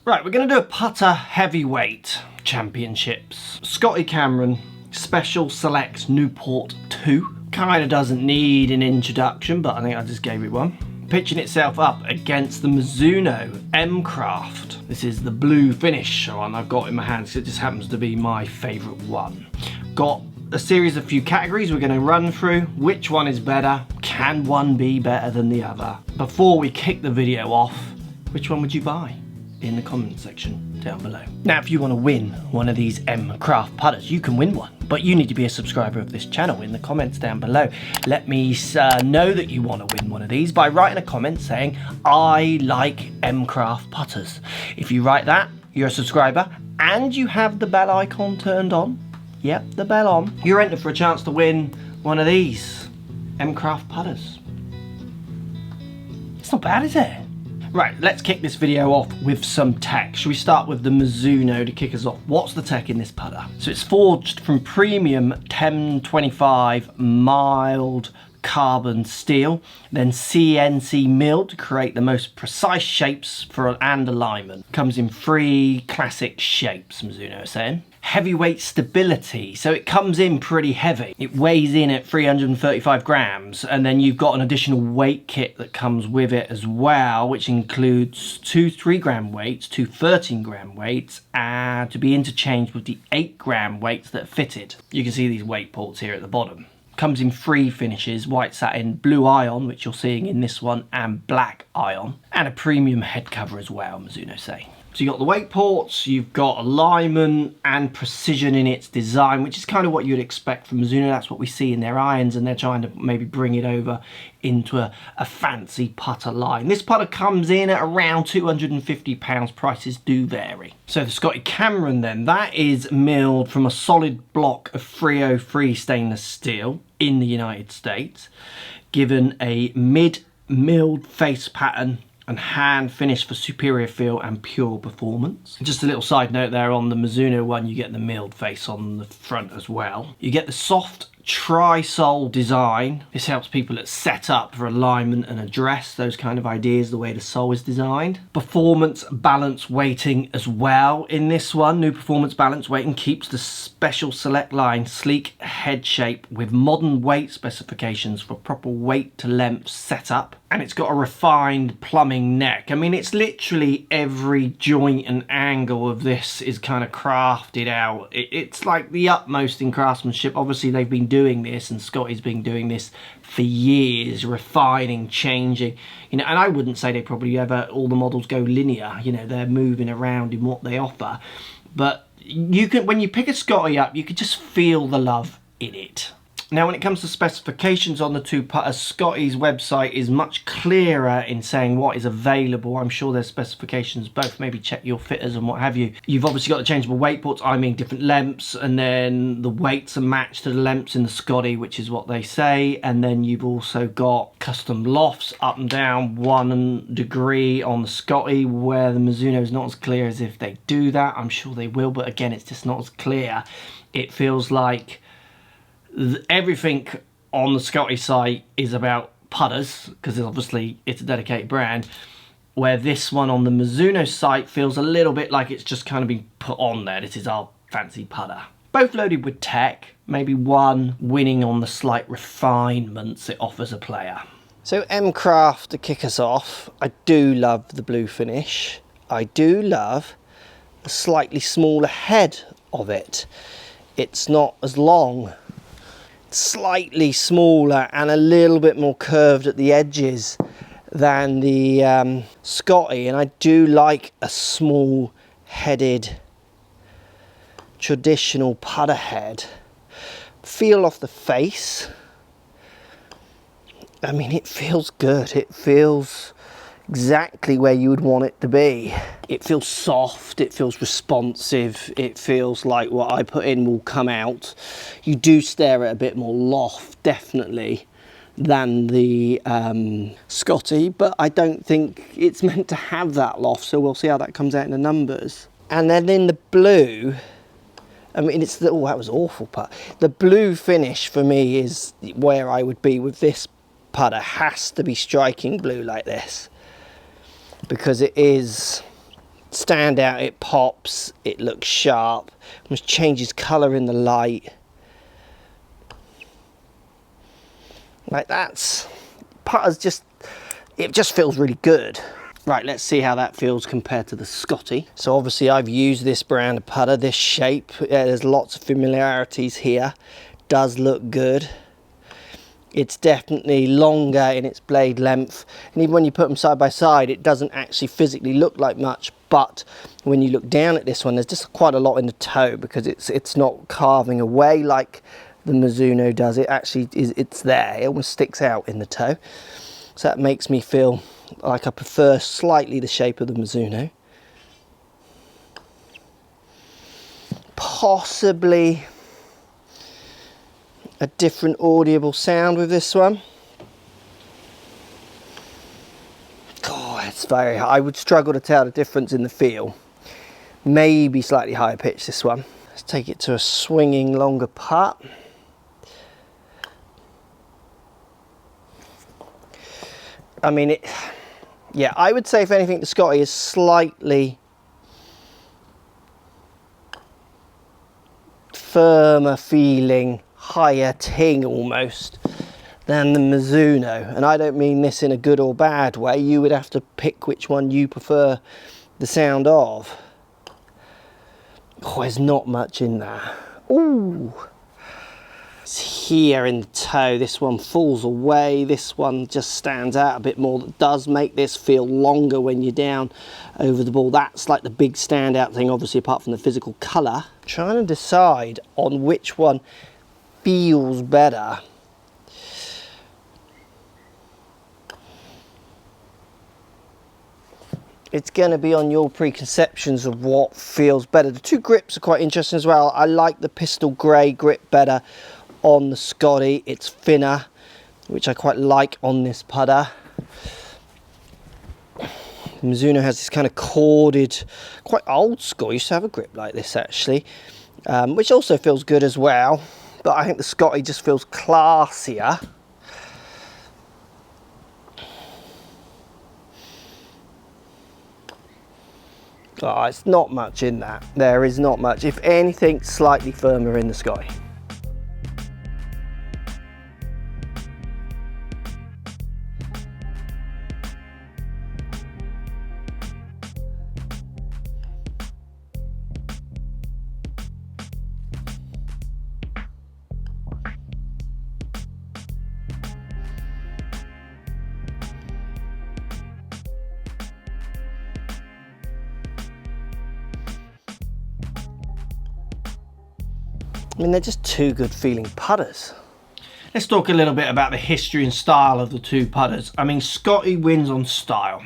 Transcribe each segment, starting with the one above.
Right, we're going to do a putter heavyweight championships. Scotty Cameron Special Selects Newport 2. Kind of doesn't need an introduction, but I think I just gave it one. Pitching itself up against the Mizuno M-Craft. This is the blue finish one I've got in my hands. It just happens to be my favourite one. Got a series of few categories we're going to run through. Which one is better? Can one be better than the other? Before we kick the video off, which one would you buy? In the comment section down below. Now, if you want to win one of these M-Craft putters, you can win one, but you need to be a subscriber of this channel. In the comments down below, let me know that you want to win one of these by writing a comment saying, I like M-Craft putters. If you write that, you're a subscriber and you have the bell icon turned on. Yep, the bell on. You're entered for a chance to win one of these M-Craft putters. It's not bad, is it? Right, let's kick this video off with some tech. Should we start with the Mizuno to kick us off? What's the tech in this putter? So it's forged from premium 1025 mild carbon steel, then CNC milled to create the most precise shapes and alignment. Comes in 3 classic shapes, Mizuno is saying. Heavyweight stability, so it comes in pretty heavy. It weighs in at 335 grams, and then you've got an additional weight kit that comes with it as well, which includes 2 3-gram weights, 2 13-gram weights, and to be interchanged with the 8-gram weights that are fitted. You can see these weight ports here at the bottom. Comes in 3 finishes: white satin, blue ion, which you're seeing in this one, and black ion, and a premium head cover as well, Mizuno say. So you've got the weight ports, you've got alignment and precision in its design, which is kind of what you'd expect from Mizuno. That's what we see in their irons, and they're trying to maybe bring it over into a fancy putter line. This putter comes in at around £250. Prices do vary. So the Scotty Cameron then, that is milled from a solid block of 303 stainless steel in the United States, given a mid-milled face pattern and hand finish for superior feel and pure performance. Just a little side note there, on the Mizuno one you get the milled face on the front as well. You get the soft tri-sole design. This helps people that set up for alignment and address those kind of ideas, the way the sole is designed. Performance balance weighting as well in this one. New performance balance weighting keeps the Special Select line sleek head shape with modern weight specifications for proper weight to length setup. And it's got a refined plumbing neck. I mean, it's literally every joint and angle of this is kind of crafted out. It's like the utmost in craftsmanship. Obviously, they've been doing this, and Scotty's been doing this for years, refining, changing. You know, and I wouldn't say they probably ever, all the models go linear. You know, they're moving around in what they offer. But you can, when you pick a Scotty up, you can just feel the love in it. Now, when it comes to specifications on the 2 putters, Scotty's website is much clearer in saying what is available. I'm sure there's specifications both. Maybe check your fitters and what have you. You've obviously got the changeable weight ports, I mean different lengths, and then the weights are matched to the lengths in the Scotty, which is what they say. And then you've also got custom lofts up and down 1 degree on the Scotty, where the Mizuno is not as clear as if they do that. I'm sure they will, but again, it's just not as clear. It feels like everything on the Scotty site is about putters, because obviously it's a dedicated brand, where this one on the Mizuno site feels a little bit like it's just kind of been put on there. This is our fancy putter. Both loaded with tech, maybe one winning on the slight refinements it offers a player. So M-Craft, to kick us off, I do love the blue finish. I do love the slightly smaller head of it. It's not as long, slightly smaller and a little bit more curved at the edges than the Scotty, and I do like a small headed traditional putter head. Feel off the face, I mean, it feels good. It feels exactly where you would want it to be. It feels soft, it feels responsive, it feels like what I put in will come out. You do stare at a bit more loft, definitely, than the Scotty, but I don't think it's meant to have that loft, so we'll see how that comes out in the numbers. And then in the blue, I mean, it's the, oh, that was awful putt. The blue finish for me is where I would be with this putter. Has to be striking blue like this, because it is stand out, it pops, it looks sharp, almost changes colour in the light. Like that's, putters just, it just feels really good. Right, let's see how that feels compared to the Scotty. So obviously I've used this brand of putter, this shape. There's lots of familiarities here. Does look good. It's definitely longer in its blade length. And even when you put them side by side, it doesn't actually physically look like much. But when you look down at this one, there's just quite a lot in the toe because it's not carving away like the Mizuno does. It actually is, it's there. It almost sticks out in the toe. So that makes me feel like I prefer slightly the shape of the Mizuno. Possibly a different audible sound with this one. Oh, it's very high. I would struggle to tell the difference in the feel. Maybe slightly higher pitch this one. Let's take it to a swinging longer putt. I mean, yeah, I would say if anything the Scotty is slightly firmer feeling, higher ting almost than the Mizuno. And I don't mean this in a good or bad way. You would have to pick which one you prefer the sound of. Oh, there's not much in there. Ooh. It's here in the toe. This one falls away. This one just stands out a bit more. That does make this feel longer when you're down over the ball. That's like the big standout thing, obviously, apart from the physical colour. Trying to decide on which one feels better. It's going to be on your preconceptions of what feels better. The two grips are quite interesting as well. I like the pistol grey grip better on the Scotty. It's thinner, which I quite like on this putter. Mizuno has this kind of corded, quite old school. I used to have a grip like this actually, which also feels good as well. But I think the Scotty just feels classier. Oh, it's not much in that. There is not much. If anything, slightly firmer in the Scotty. I mean, they're just two good feeling putters. Let's talk a little bit about the history and style of the two putters. I mean, Scotty wins on style.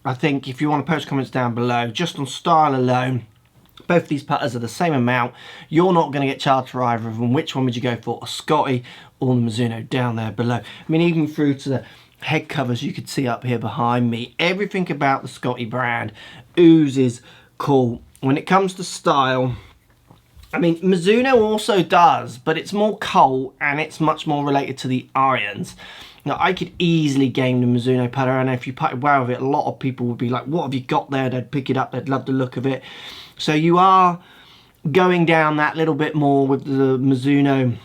I think if you want to post comments down below, just on style alone, both these putters are the same amount. You're not going to get charged for either of them. Which one would you go for, a Scotty or the Mizuno? Down there below. I mean, even through to the head covers you could see up here behind me. Everything about the Scotty brand oozes cool. When it comes to style, I mean, Mizuno also does, but it's more cold and it's much more related to the irons. Now, I could easily game the Mizuno putter, and if you putted well with it, a lot of people would be like, what have you got there? They'd pick it up, they'd love the look of it. So you are going down that little bit more with the Mizuno.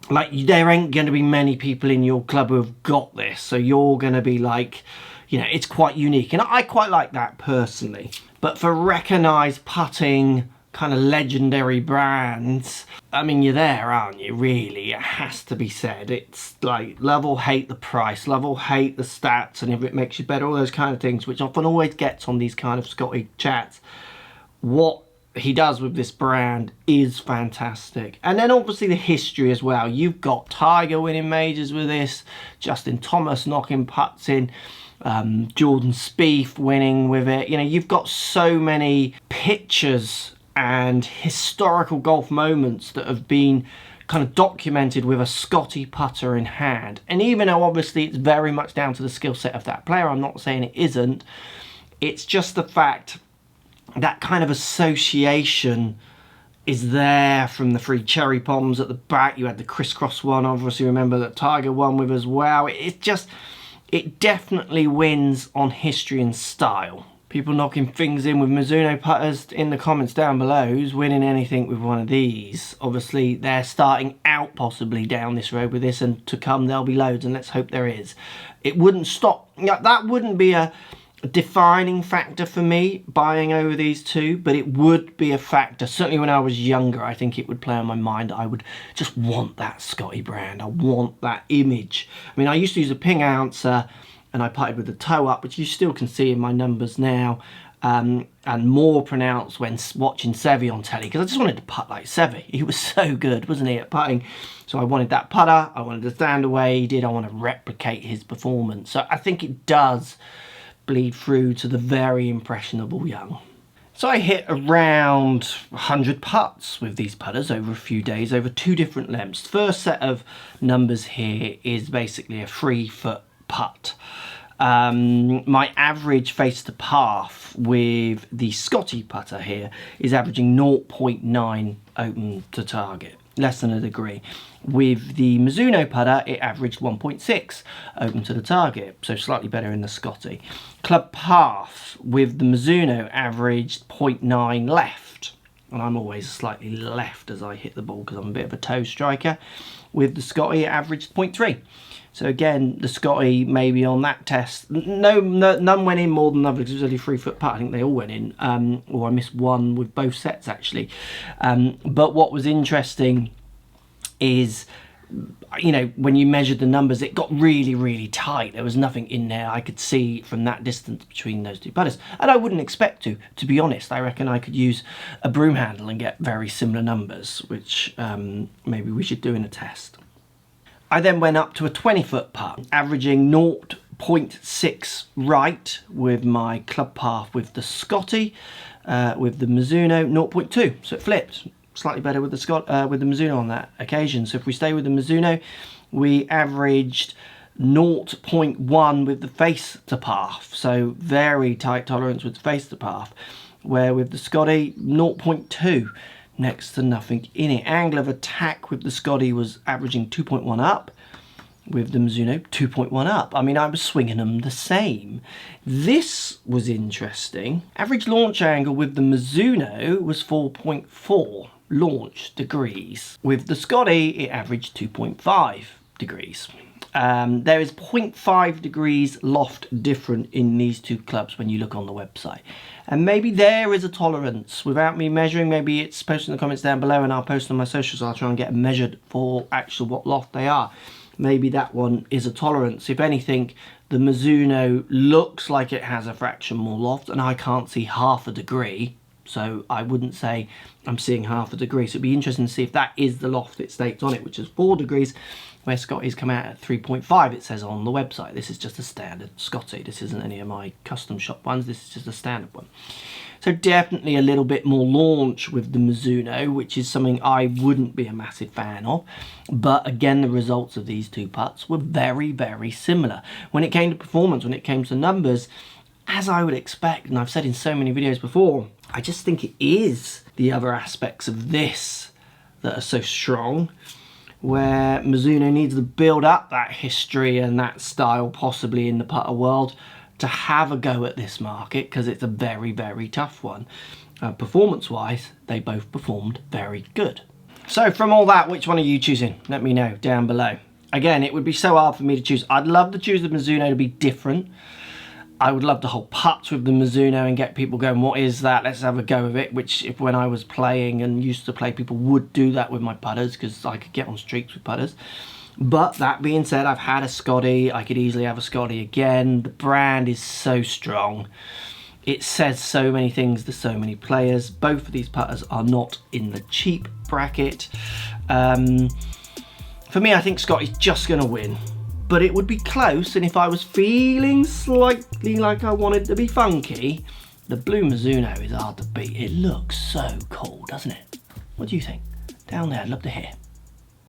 Like, there ain't going to be many people in your club who have got this, so you're going to be like, you know, it's quite unique, and I quite like that personally. But for recognised putting kind of legendary brands, I mean, you're there, aren't you? Really, it has to be said. It's like, love or hate the price, love or hate the stats, and if it makes you better, all those kind of things, which often always gets on these kind of Scotty chats. What he does with this brand is fantastic. And then obviously the history as well. You've got Tiger winning majors with this, Justin Thomas knocking putts in, Jordan Spieth winning with it. You know, you've got so many pictures and historical golf moments that have been kind of documented with a Scotty putter in hand. And even though obviously it's very much down to the skill set of that player, I'm not saying it isn't, it's just the fact that kind of association is there from the three cherry bombs at the back. You had the crisscross one, obviously remember that Tiger won with as well. It's just, it definitely wins on history and style. People knocking things in with Mizuno putters in the comments down below. Who's winning anything with one of these? Obviously, they're starting out possibly down this road with this, and to come there'll be loads, and let's hope there is. It wouldn't stop. That wouldn't be a defining factor for me buying over these two, but it would be a factor. Certainly when I was younger, I think it would play on my mind. I would just want that Scotty brand. I want that image. I mean, I used to use a ping ouncer, and I putted with the toe up, which you still can see in my numbers now, and more pronounced when watching Seve on telly, because I just wanted to putt like Seve. He was so good, wasn't he, at putting? So I wanted that putter, I wanted to stand the way he did, I want to replicate his performance. So I think it does bleed through to the very impressionable young. So I hit around 100 putts with these putters over a few days, over 2 different lengths. First set of numbers here is basically a 3-foot putt. My average face to path with the Scotty putter here is averaging 0.9 open to target, less than a degree. With the Mizuno putter, it averaged 1.6 open to the target, so slightly better in the Scotty. Club path with the Mizuno averaged 0.9 left, and I'm always slightly left as I hit the ball because I'm a bit of a toe striker. With the Scotty, it averaged 0.3. So again, the Scotty maybe on that test, none went in more than the other because it was only a 3-foot putt. I think they all went in, or I missed one with both sets actually. But what was interesting is, you know, when you measured the numbers, it got really, really tight. There was nothing in there I could see from that distance between those 2 putters. And I wouldn't expect to be honest. I reckon I could use a broom handle and get very similar numbers, which maybe we should do in a test. I then went up to a 20-foot putt, averaging 0.6 right with my club path with the Scotty, with the Mizuno 0.2, so it flipped. Slightly better with the Mizuno on that occasion. So if we stay with the Mizuno, we averaged 0.1 with the face to path, so very tight tolerance with the face to path, where with the Scotty 0.2, next to nothing in it. Angle of attack with the Scotty was averaging 2.1 up, with the Mizuno 2.1 up. I mean, I was swinging them the same. This was interesting. Average launch angle with the Mizuno was 4.4 launch degrees. With the Scotty, it averaged 2.5 degrees. There is 0.5 degrees loft different in these 2 clubs when you look on the website. And maybe there is a tolerance. Without me measuring, maybe it's posted in the comments down below and I'll post on my socials. I'll try and get them measured for actual what loft they are. Maybe that one is a tolerance. If anything, the Mizuno looks like it has a fraction more loft, and I can't see half a degree. So I wouldn't say I'm seeing half a degree. So it'd be interesting to see if that is the loft it states on it, which is 4 degrees, where Scotty's come out at 3.5, it says on the website. This is just a standard Scotty. This isn't any of my custom shop ones. This is just a standard one. So definitely a little bit more launch with the Mizuno, which is something I wouldn't be a massive fan of. But again, the results of these 2 putts were very, very similar. When it came to performance, when it came to numbers, as I would expect, and I've said in so many videos before, I just think it is the other aspects of this that are so strong, where Mizuno needs to build up that history and that style possibly in the putter world to have a go at this market, because it's a very, very tough one. Performance-wise, they both performed very good. So from all that, which one are you choosing? Let me know down below. Again, it would be so hard for me to choose. I'd love to choose the Mizuno to be different. I would love to hold putts with the Mizuno and get people going, what is that? Let's have a go of it. Which, if when I was playing and used to play, people would do that with my putters because I could get on streaks with putters. But that being said, I've had a Scotty. I could easily have a Scotty again. The brand is so strong. It says so many things to so many players. Both of these putters are not in the cheap bracket. For me, I think Scotty's just going to win. But it would be close, and if I was feeling slightly like I wanted to be funky, the blue Mizuno is hard to beat. It looks so cool, doesn't it? What do you think? Down there, I'd love to hear.